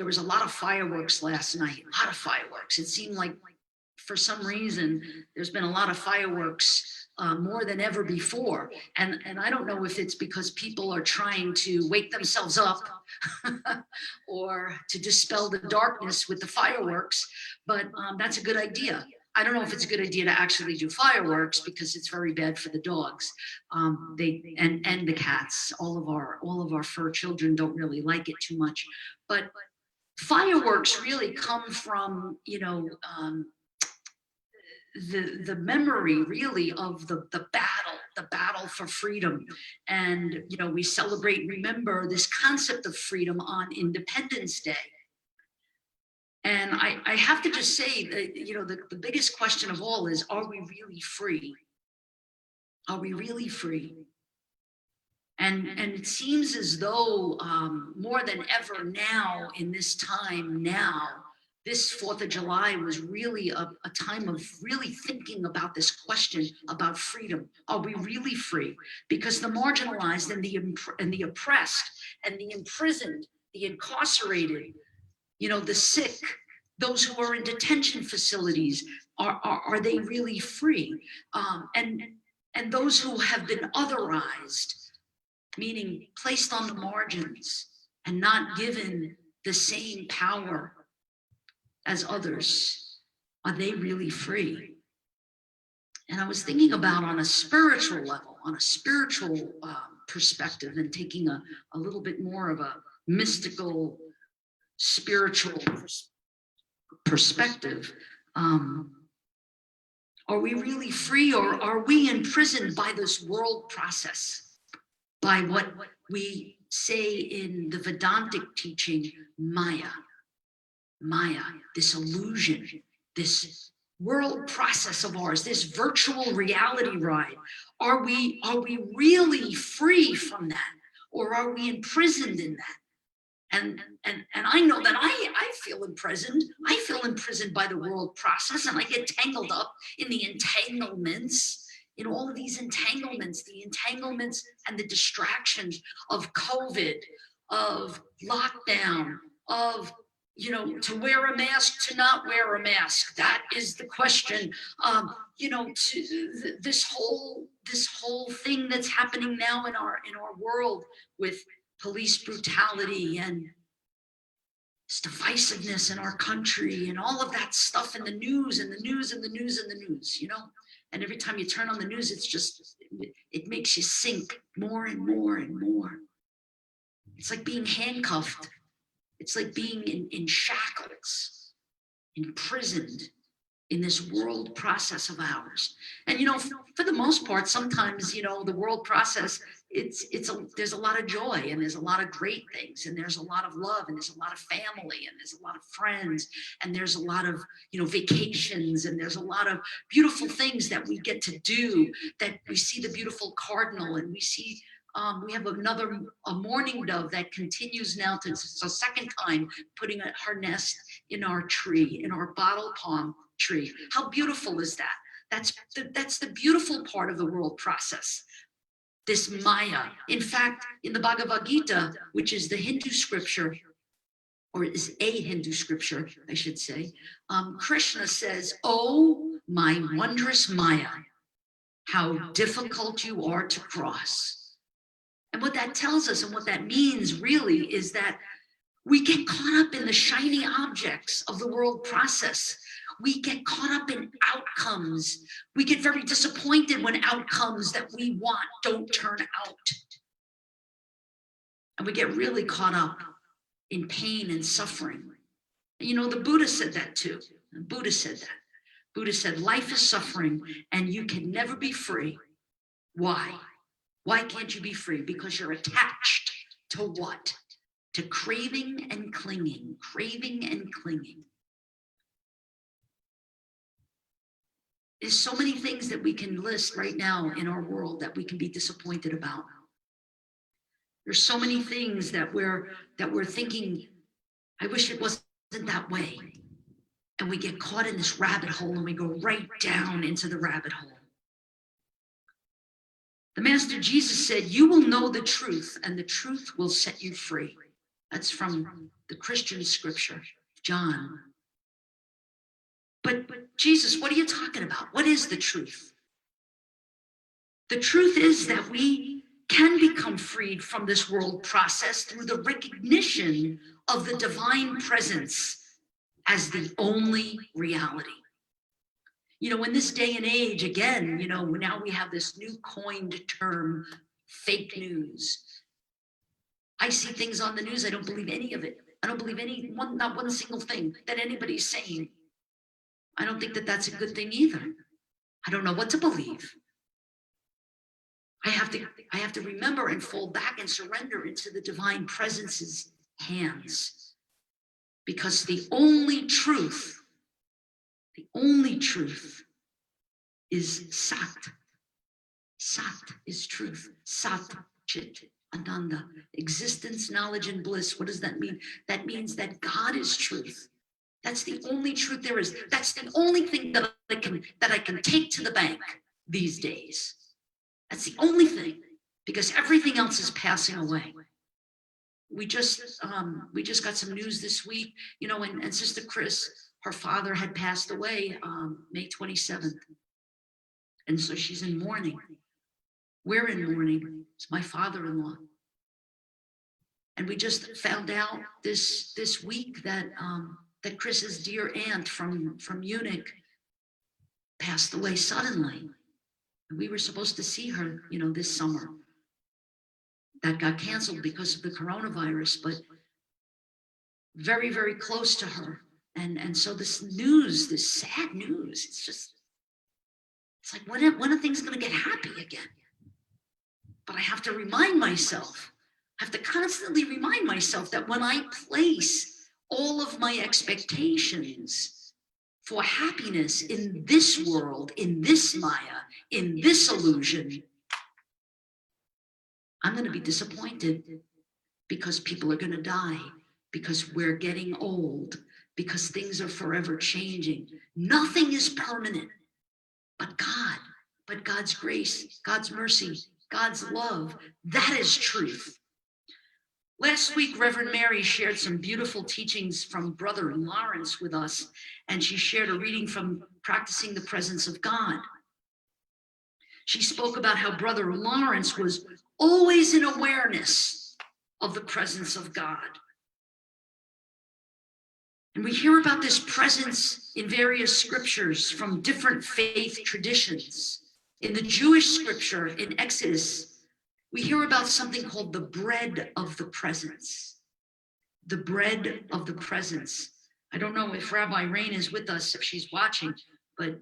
there was a lot of fireworks last night, a lot of fireworks. It seemed like for some reason, there's been a lot of fireworks more than ever before. And I don't know if it's because people are trying to wake themselves up or to dispel the darkness with the fireworks, but that's a good idea. I don't know if it's a good idea to actually do fireworks because it's very bad for the dogs, and the cats. All of our fur children don't really like it too much, but fireworks really come from, you know, the memory really of the battle for freedom. And, you know, we celebrate, remember this concept of freedom on Independence Day. And I have to just say that, you know, the biggest question of all is, are we really free? Are we really free? And it seems as though more than ever now, in this time now, this 4th of July was really a time of really thinking about this question about freedom. Are we really free? Because the marginalized and the oppressed and the imprisoned, the incarcerated, you know, the sick, those who are in detention facilities, are they really free? And those who have been otherized, meaning placed on the margins and not given the same power as others, are they really free? And I was thinking about on a spiritual level, on a spiritual perspective, and taking a little bit more of a mystical, spiritual perspective. Are we really free, or are we imprisoned by this world process? By what we say in the Vedantic teaching, Maya, this illusion, this world process of ours, this virtual reality ride. Are we really free from that, or are we imprisoned in that? And I know that I feel imprisoned. I feel imprisoned by the world process, and I get tangled up in the entanglements, in all of these entanglements, the entanglements and the distractions of COVID, of lockdown, of, you know, to wear a mask, to not wear a mask. That is the question. You know, to this whole thing that's happening now in our world with police brutality and divisiveness in our country and all of that stuff in the news and the news and the news and the news, you know. And every time you turn on the news, it's just, it makes you sink more and more and more. It's like being handcuffed. It's like being in shackles, imprisoned in this world process of ours. And, you know, for the most part, sometimes, you know, the world process, there's a lot of joy, and there's a lot of great things, and there's a lot of love, and there's a lot of family, and there's a lot of friends, and there's a lot of, you know, vacations, and there's a lot of beautiful things that we get to do, that we see the beautiful cardinal, and we see, we have a mourning dove that continues now to, it's a second time putting her nest in our tree, in our bottle palm tree. How beautiful is that? That's the beautiful part of the world process. This Maya. In fact, in the Bhagavad Gita, which is the Hindu scripture, or is a Hindu scripture, I should say, Krishna says, "Oh, my wondrous Maya, how difficult you are to cross." And what that tells us, and what that means really, is that we get caught up in the shiny objects of the world process. We get caught up in outcomes. We get very disappointed when outcomes that we want don't turn out. And we get really caught up in pain and suffering. You know, the Buddha said that too. The Buddha said that. Buddha said, life is suffering and you can never be free. Why? Why can't you be free? Because you're attached to what? To craving and clinging, craving and clinging. There's so many things that we can list right now in our world that we can be disappointed about. There's so many things that we're thinking, I wish it wasn't that way. And we get caught in this rabbit hole, and we go right down into the rabbit hole. The Master Jesus said, "You will know the truth, and the truth will set you free." That's from the Christian scripture, John. But Jesus, what are you talking about? What is the truth? The truth is that we can become freed from this world process through the recognition of the divine presence as the only reality. You know, in this day and age, again, you know, now we have this new coined term, fake news. I see things on the news, I don't believe any of it. I don't believe not one single thing that anybody's saying. I don't think that that's a good thing either. I don't know what to believe. I have to remember and fall back and surrender into the divine presence's hands. Because the only truth is Sat. Sat is truth. Sat, Chit, Ananda. Existence, knowledge, and bliss. What does that mean? That means that God is truth. That's the only truth there is. That's the only thing that I can take to the bank these days. That's the only thing, because everything else is passing away. We just got some news this week, you know, and Sister Chris, her father had passed away May 27th. And so she's in mourning. We're in mourning. It's my father-in-law. And we just found out this week that Chris's dear aunt from Munich passed away suddenly. And we were supposed to see her, you know, this summer. That got canceled because of the coronavirus, but very, very close to her. And so this news, this sad news, it's like, when are things going to get happy again? But I have to remind myself, I have to constantly remind myself that when I place all of my expectations for happiness in this world, in this Maya, in this illusion, I'm going to be disappointed, because people are going to die, because we're getting old, because things are forever changing. Nothing is permanent but God, but God's grace, God's mercy, God's love. That is truth. Last week, Reverend Mary shared some beautiful teachings from Brother Lawrence with us, and she shared a reading from Practicing the Presence of God. She spoke about how Brother Lawrence was always in awareness of the presence of God. And we hear about this presence in various scriptures from different faith traditions. In the Jewish scripture, in Exodus, we hear about something called the bread of the presence. The bread of the presence. I don't know if Rabbi Rain is with us, if she's watching, but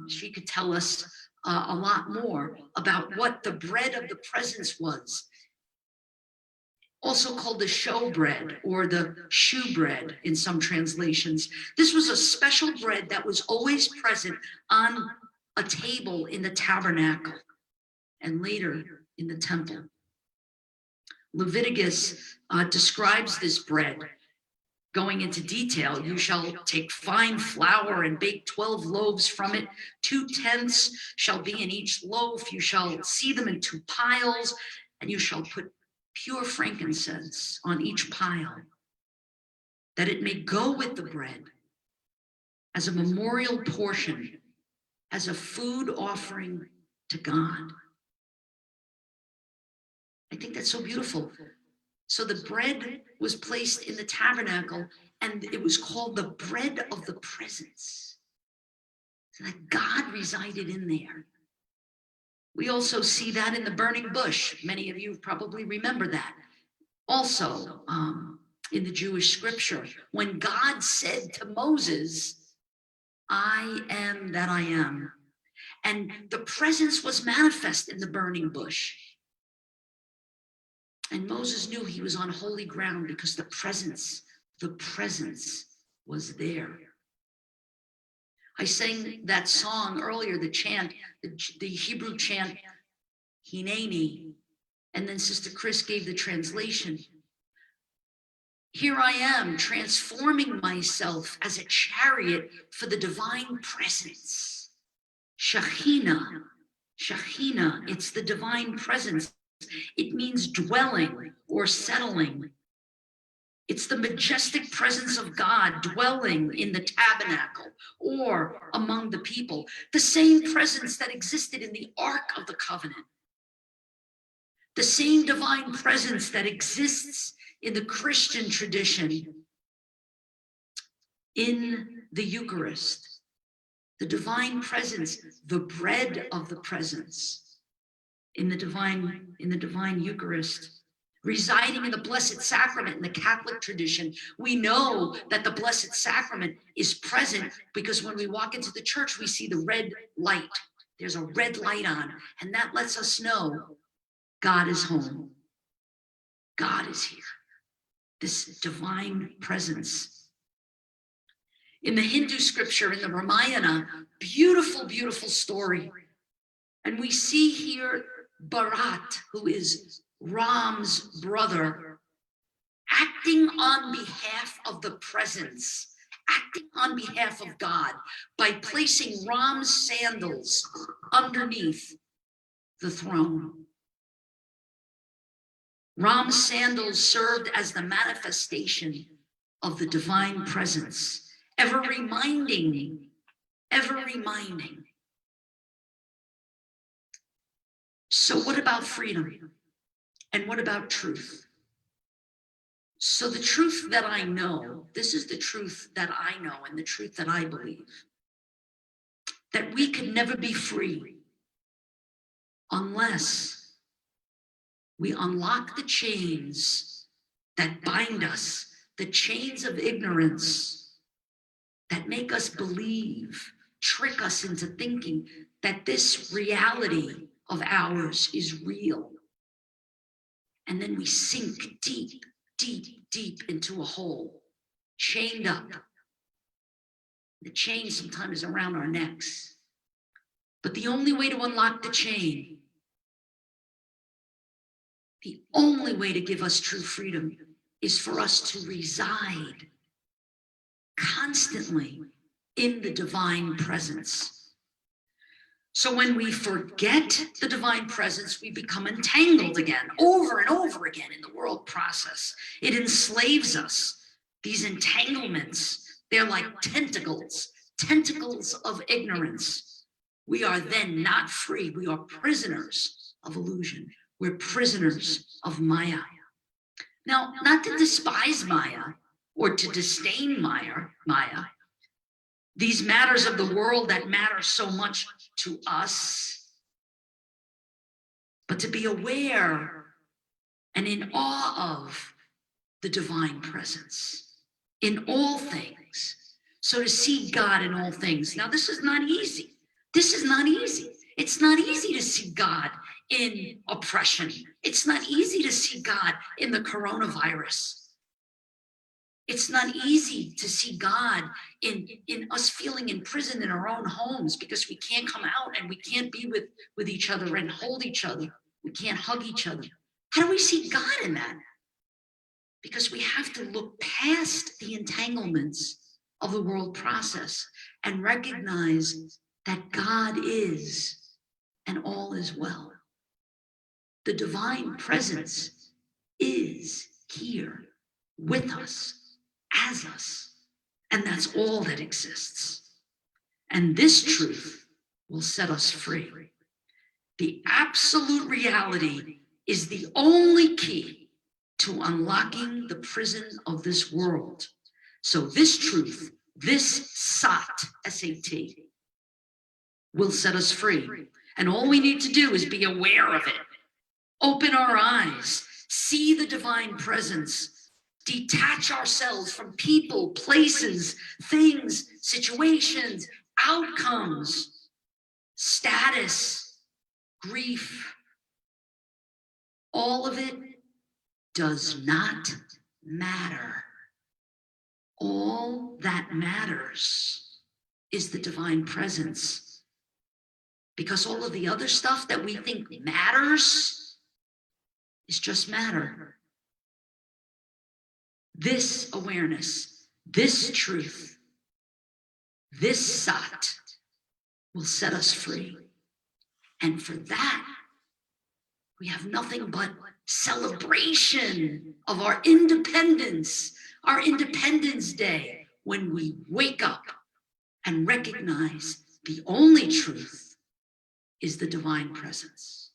she could tell us a lot more about what the bread of the presence was. Also called the show bread or the shoe bread in some translations. This was a special bread that was always present on a table in the tabernacle and later in the temple. Leviticus describes this bread, going into detail. You shall take fine flour and bake 12 loaves from it. 2/10 shall be in each loaf. You shall see them in 2 piles, and you shall put pure frankincense on each pile, that it may go with the bread as a memorial portion, as a food offering to God. I think that's so beautiful. So the bread was placed in the tabernacle, and it was called the bread of the presence, so that God resided in there. We also see that in the burning bush. Many of you probably remember that. Also, in the Jewish scripture, when God said to Moses, I am that I am. And the presence was manifest in the burning bush. And Moses knew he was on holy ground because the presence was there. I sang that song earlier, the chant, the Hebrew chant, Hineni, and then Sister Chris gave the translation. Here I am, transforming myself as a chariot for the divine presence. Shekhinah, it's the divine presence. It means dwelling or settling. It's the majestic presence of God dwelling in the tabernacle or among the people. The same presence that existed in the Ark of the Covenant. The same divine presence that exists in the Christian tradition in the Eucharist. The divine presence, the bread of the presence in the divine Eucharist. Residing in the Blessed Sacrament in the Catholic tradition, we know that the Blessed Sacrament is present because when we walk into the church, we see the red light. There's a red light on, and that lets us know God is home. God is here. This divine presence. In the Hindu scripture, in the Ramayana, beautiful, beautiful story. And we see here Bharat, who is Ram's brother, acting on behalf of the presence, acting on behalf of God by placing Ram's sandals underneath the throne. Ram's sandals served as the manifestation of the divine presence, ever reminding. So what about freedom? And what about truth? So the truth that I know, this is the truth that I know and the truth that I believe, that we can never be free unless we unlock the chains that bind us, the chains of ignorance that make us believe, trick us into thinking that this reality of ours is real. And then we sink deep, deep, deep into a hole, chained up. The chain sometimes is around our necks. But the only way to unlock the chain, the only way to give us true freedom is for us to reside constantly in the divine presence. So when we forget the divine presence, we become entangled again, over and over again in the world process. It enslaves us. These entanglements, they're like tentacles of ignorance. We are then not free. We are prisoners of illusion. We're prisoners of Maya. Now, not to despise Maya or to disdain Maya, these matters of the world that matter so much to us, but to be aware and in awe of the divine presence in all things. So to see God in all things. Now, this is not easy. This is not easy. It's not easy to see God in oppression. It's not easy to see God in the coronavirus. It's not easy to see God in us feeling imprisoned in our own homes because we can't come out and we can't be with each other and hold each other. We can't hug each other. How do we see God in that? Because we have to look past the entanglements of the world process and recognize that God is and all is well. The divine presence is here with us, as us, and that's all that exists. And this truth will set us free. The absolute reality is the only key to unlocking the prison of this world. So this truth, this Sat, S-A-T, will set us free. And all we need to do is be aware of it. Open our eyes, see the divine presence, detach ourselves from people, places, things, situations, outcomes, status, grief. All of it does not matter. All that matters is the divine presence. Because all of the other stuff that we think matters is just matter. This awareness, this truth, this Sat will set us free. And for that, We have nothing but celebration of our Independence Day, when we wake up and recognize the only truth is the divine presence.